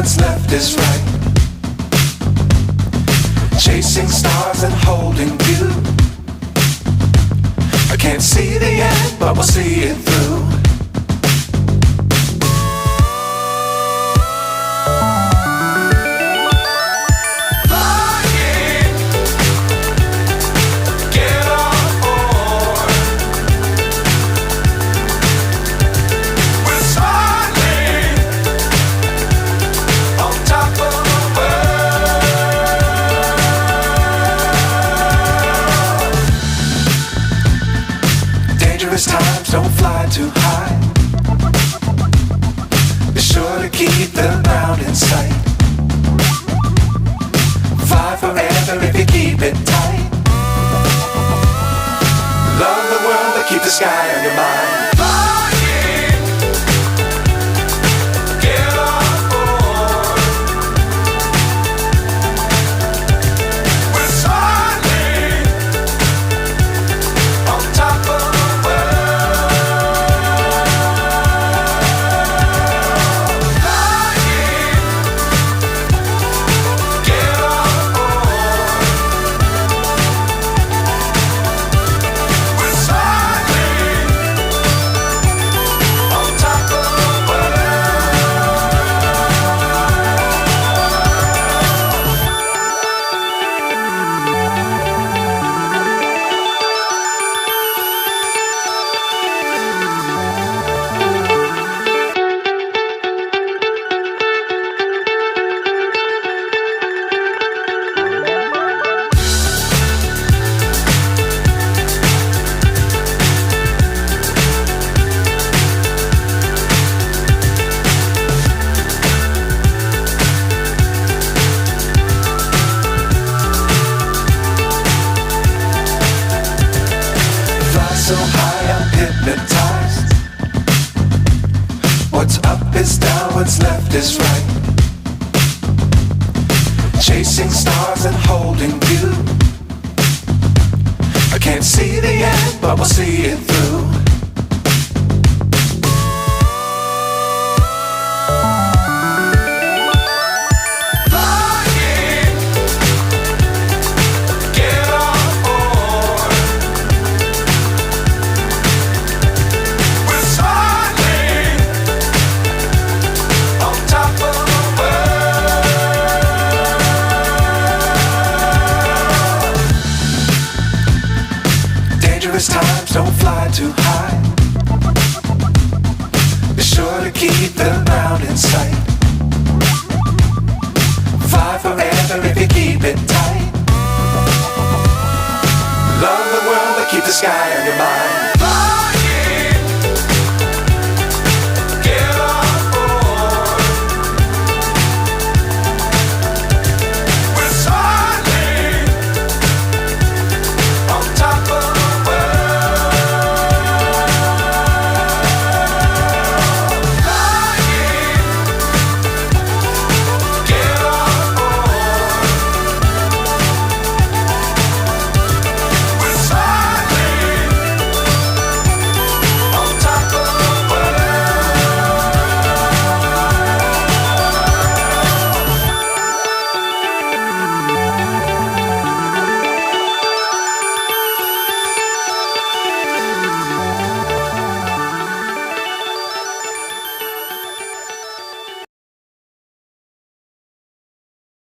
what's left is right. Chasing stars and holding you. I can't see the end, but we'll see it through. Times don't fly too high. Be sure to keep the ground in sight. Fly forever if you keep it tight. Love the world but keep the sky on your mind. So high I'm hypnotized. What's up is down, what's left is right. Chasing stars and holding you. I can't see the end, but we'll see it through. Times don't fly too high. Be sure to keep the ground in sight. Fly forever if you keep it tight. Love the world but keep the sky on your mind.